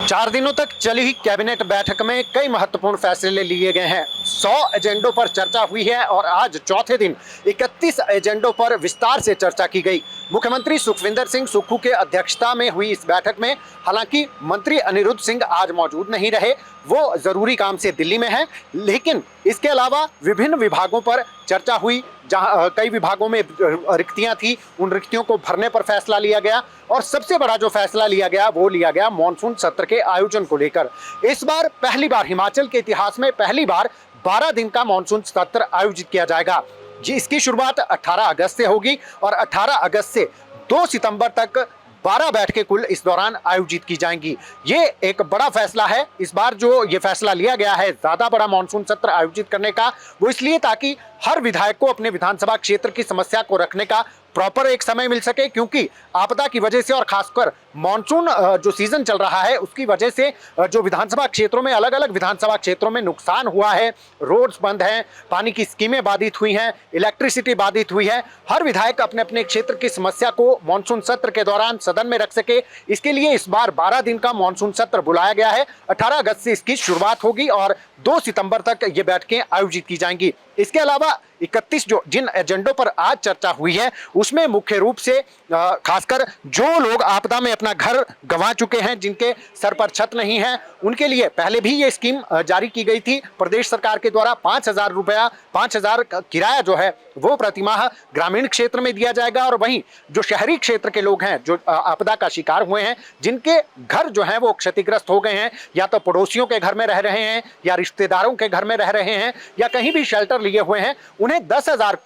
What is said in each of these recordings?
4 दिनों तक चली कैबिनेट बैठक में कई महत्वपूर्ण फैसले लिए गए हैं। 100 एजेंडों पर चर्चा हुई है और आज चौथे दिन 31 एजेंडों पर विस्तार से चर्चा की गई। मुख्यमंत्री सुखविंदर सिंह सुक्खू के अध्यक्षता में हुई इस बैठक में हालांकि मंत्री अनिरुद्ध सिंह आज मौजूद नहीं रहे, वो जरूरी काम से दिल्ली में हैं, लेकिन इसके अलावा विभिन्न विभागों पर चर्चा हुई। जहां कई विभागों में रिक्तियां थी, उन रिक्तियों को भरने पर फैसला लिया गया और सबसे बड़ा जो फैसला लिया गया वो लिया गया मॉनसून सत्र के आयोजन को लेकर। इस बार पहली बार हिमाचल के इतिहास में पहली बार 12 दिन का मॉनसून सत्र आयोजित किया जाएगा। इसकी शुरुआत 18 अगस्त से होगी और 18 अगस्त से 2 सितंबर तक 12 बैठकें कुल इस दौरान आयोजित की जाएंगी। ये एक बड़ा फैसला है। इस बार जो ये फैसला लिया गया है ज्यादा बड़ा मॉनसून सत्र आयोजित करने का, वो इसलिए ताकि हर विधायक को अपने विधानसभा क्षेत्र की समस्या को रखने का प्रॉपर एक समय मिल सके, क्योंकि आपदा की वजह से और खासकर मॉनसून जो सीजन चल रहा है उसकी वजह से जो विधानसभा क्षेत्रों में अलग अलग विधानसभा क्षेत्रों में नुकसान हुआ है, रोड्स बंद हैं, पानी की स्कीमें बाधित हुई हैं, इलेक्ट्रिसिटी बाधित हुई है। हर विधायक अपने अपने क्षेत्र की समस्या को मॉनसून सत्र के दौरान सदन में रख सके, इसके लिए इस बार 12 दिन का मॉनसून सत्र बुलाया गया है। 18 अगस्त से इसकी शुरुआत होगी और 2 सितंबर तक ये बैठकें आयोजित की जाएंगी। इसके अलावा 31 जिन एजेंडों पर आज चर्चा हुई है उसमें मुख्य रूप से खासकर जो लोग आपदा में अपना घर गंवा चुके हैं, जिनके सर पर छत नहीं है, उनके लिए पहले भी ये स्कीम जारी की गई थी प्रदेश सरकार के द्वारा। 5,000 रुपया 5,000 किराया जो है वो प्रतिमाह ग्रामीण क्षेत्र में दिया जाएगा। और वहीं जो शहरी क्षेत्र के लोग हैं जो आपदा का शिकार हुए हैं, जिनके घर जो हैं वो क्षतिग्रस्त हो गए हैं, या तो पड़ोसियों के घर में रह रहे हैं या रिश्तेदारों के घर में रह रहे हैं या कहीं भी शेल्टर लिए हुए हैं, उन्हें 10,000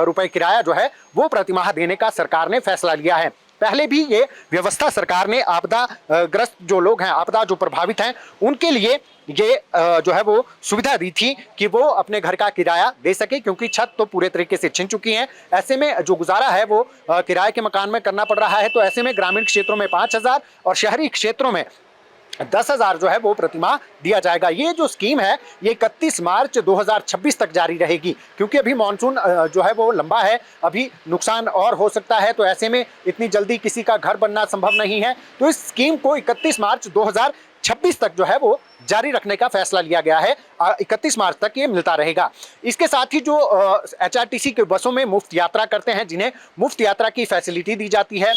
रुपए किराया जो है वो प्रतिमाह देने का सरकार ने फैसला लिया है। पहले भी ये व्यवस्था सरकार ने आपदा ग्रस्त जो लोग हैं, आपदा जो प्रभावित हैं, उनके लिए ये जो है वो सुविधा दी थी कि वो अपने घर का किराया दे सके, क्योंकि छत तो पूरे तरीके से छिन चुकी है। ऐसे में जो गुजारा है वो किराए के मकान में करना पड़ रहा है। तो ऐसे में ग्रामीण क्षेत्रों में 5,000 और शहरी क्षेत्रों में 10,000 जो है वो प्रतिमाह दिया जाएगा। ये जो स्कीम है ये 31 मार्च 2026 तक जारी रहेगी, क्योंकि अभी मॉनसून जो है वो लंबा है, अभी नुकसान और हो सकता है। तो ऐसे में इतनी जल्दी किसी का घर बनना संभव नहीं है। तो इस स्कीम को 31 मार्च 2026 तक जो है वो जारी रखने का फैसला लिया गया है। 31 मार्च तक ये मिलता रहेगा। इसके साथ ही जो HRTC के बसों में मुफ्त यात्रा करते हैं, जिन्हें मुफ्त यात्रा की फैसिलिटी दी जाती है,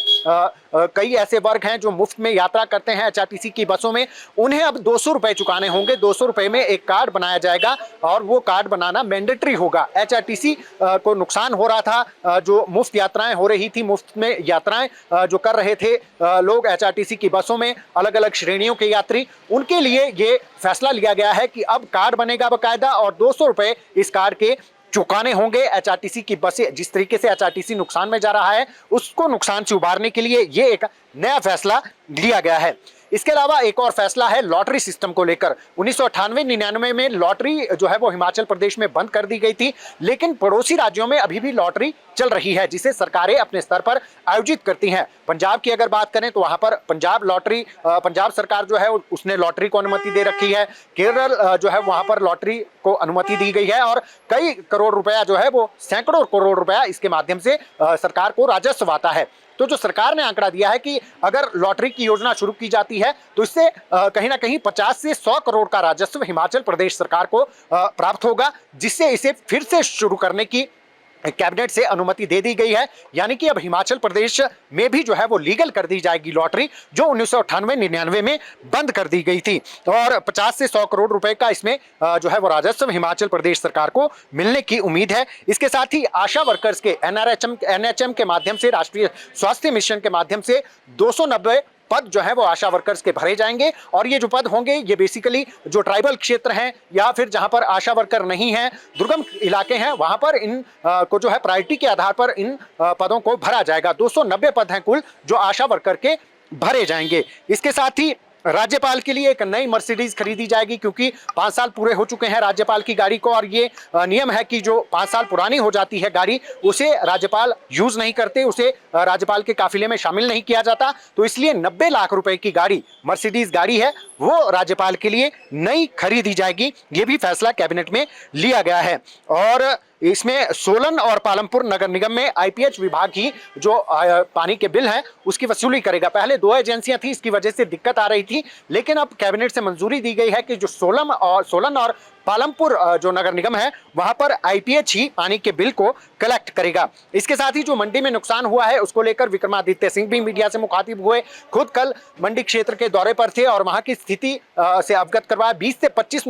कई ऐसे वर्ग हैं जो मुफ्त में यात्रा करते हैं HRTC की बसों में, उन्हें अब 200 रुपए चुकाने होंगे। 200 रुपए में एक कार्ड बनाया जाएगा और वो कार्ड बनाना मैंडेटरी होगा। HRTC को नुकसान हो रहा था, जो मुफ्त यात्राएं हो रही थी, मुफ्त में यात्राएं जो कर रहे थे लोग HRTC की बसों में, अलग अलग श्रेणियों के यात्री, उनके लिए ये फैसला लिया गया है कि अब कार्ड बनेगा बकायदा और 200 रुपए इस कार्ड के चुकाने होंगे। HRTC की बसें, जिस तरीके से HRTC नुकसान में जा रहा है, उसको नुकसान से उबारने के लिए ये एक नया फैसला लिया गया है। इसके अलावा एक और फैसला है लॉटरी सिस्टम को लेकर। 1998-99 में लॉटरी जो है वो हिमाचल प्रदेश में बंद कर दी गई थी, लेकिन पड़ोसी राज्यों में अभी भी लॉटरी चल रही है, जिसे सरकारें अपने स्तर पर आयोजित करती हैं। पंजाब की अगर बात करें तो वहां पर पंजाब लॉटरी, पंजाब सरकार जो है उसने लॉटरी को अनुमति दे रखी है। केरल जो है वहां पर लॉटरी को अनुमति दी गई है और कई करोड़ रुपया जो है वो सैकड़ों करोड़ रुपया इसके माध्यम से सरकार को राजस्व आता है। तो जो सरकार ने आंकड़ा दिया है कि अगर लॉटरी की योजना शुरू की जाती है तो इससे कहीं ना कहीं 50 से 100 करोड़ का राजस्व हिमाचल प्रदेश सरकार को प्राप्त होगा, जिससे इसे फिर से शुरू करने की कैबिनेट से अनुमति दे दी गई है। यानी कि अब हिमाचल प्रदेश में भी जो है वो लीगल कर दी जाएगी लॉटरी, जो 1998-99 में बंद कर दी गई थी। और 50 से 100 करोड़ रुपए का इसमें जो है वो राजस्व हिमाचल प्रदेश सरकार को मिलने की उम्मीद है। इसके साथ ही आशा वर्कर्स के NHM के माध्यम से, राष्ट्रीय स्वास्थ्य मिशन के माध्यम से 290 पद जो है वो आशा वर्कर्स के भरे जाएंगे। और ये जो पद होंगे ये बेसिकली जो ट्राइबल क्षेत्र हैं या फिर जहां पर आशा वर्कर नहीं हैं, दुर्गम इलाके हैं, वहां पर इन को जो है प्रायोरिटी के आधार पर इन पदों को भरा जाएगा। 290 पद हैं कुल जो आशा वर्कर के भरे जाएंगे। इसके साथ ही राज्यपाल के लिए एक नई मर्सिडीज खरीदी जाएगी, क्योंकि 5 साल पूरे हो चुके हैं राज्यपाल की गाड़ी को, और ये नियम है कि जो 5 साल पुरानी हो जाती है गाड़ी उसे राज्यपाल यूज नहीं करते, उसे राज्यपाल के काफिले में शामिल नहीं किया जाता। तो इसलिए 90 लाख रुपए की गाड़ी, मर्सिडीज गाड़ी है, वो राज्यपाल के लिए नई खरीदी जाएगी। ये भी फैसला कैबिनेट में लिया गया है। और इसमें सोलन और पालमपुर नगर निगम में आईपीएच विभाग ही जो पानी के बिल हैं उसकी वसूली करेगा। पहले 2 एजेंसियां थी, इसकी वजह से दिक्कत आ रही थी, लेकिन अब कैबिनेट से मंजूरी दी गई है कि जो सोलन और पालमपुर जो नगर निगम है वहां पर आईपीएच ही पानी के बिल को कलेक्ट करेगा। इसके साथ ही जो मंडी में नुकसान हुआ है उसको लेकर विक्रमादित्य सिंह भी मीडिया से मुखातिब हुए। खुद कल मंडी क्षेत्र के दौरे पर थे और वहां की स्थिति से अवगत करवाया। 20 से 25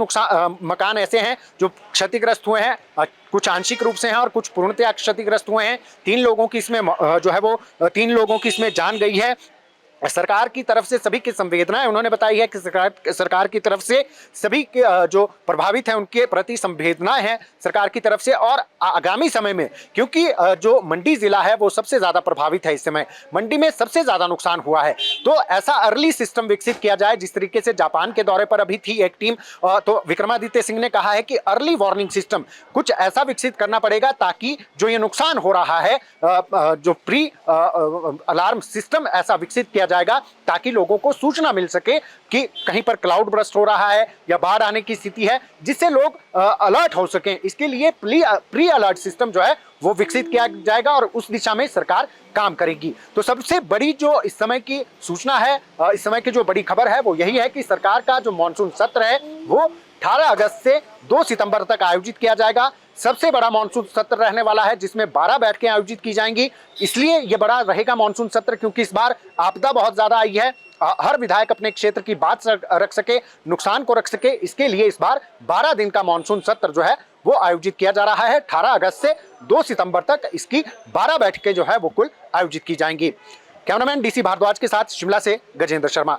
मकान ऐसे हैं जो क्षतिग्रस्त हुए हैं, कुछ आंशिक रूप से हैं और कुछ पूर्णतया क्षतिग्रस्त हुए हैं। 3 लोगों की इसमें जान गई है। सरकार की तरफ से सभी की संवेदनाएं उन्होंने बताई है कि सरकार की तरफ से सभी के जो प्रभावित हैं उनके प्रति संवेदनाएं हैं सरकार की तरफ से। और आगामी समय में, क्योंकि जो मंडी जिला है वो सबसे ज्यादा प्रभावित है, इस समय मंडी में सबसे ज्यादा नुकसान हुआ है, तो ऐसा अर्ली सिस्टम विकसित किया जाए जिस तरीके से जापान के दौरे पर अभी थी एक टीम। तो विक्रमादित्य सिंह ने कहा है कि अर्ली वार्निंग सिस्टम कुछ ऐसा विकसित करना पड़ेगा ताकि जो ये नुकसान हो रहा है जो प्री अलार्म सिस्टम ऐसा विकसित किया जाएगा ताकि लोगों को सूचना मिल सके कि कहीं पर क्लाउड बर्स्ट हो रहा है या बाढ़ आने की स्थिति है, जिससे लोग अलर्ट हो सकें। इसके लिए प्री अलर्ट सिस्टम जो है वो विकसित किया जाएगा और उस दिशा में सरकार काम करेगी। तो सबसे बड़ी जो इस समय की सूचना है, इस समय की जो बड़ी खबर है वो यही है कि सरकार का जो मानसून सत्र है वो 18 अगस्त से 2 सितंबर तक आयोजित किया जाएगा। सबसे बड़ा मानसून सत्र रहने वाला है जिसमें 12 बैठकें आयोजित की जाएंगी। इसलिए यह बड़ा रहेगा मानसून सत्र क्योंकि इस बार आपदा बहुत ज्यादा आई है। हर विधायक अपने क्षेत्र की बात रख सके, नुकसान को रख सके, इसके लिए इस बार 12 दिन का मानसून सत्र जो है वो आयोजित किया जा रहा है। 18 अगस्त से 2 सितंबर तक इसकी 12 बैठकें जो है वो कुल आयोजित की जाएंगी। कैमरामैन डीसी भारद्वाज के साथ शिमला से गजेंद्र शर्मा।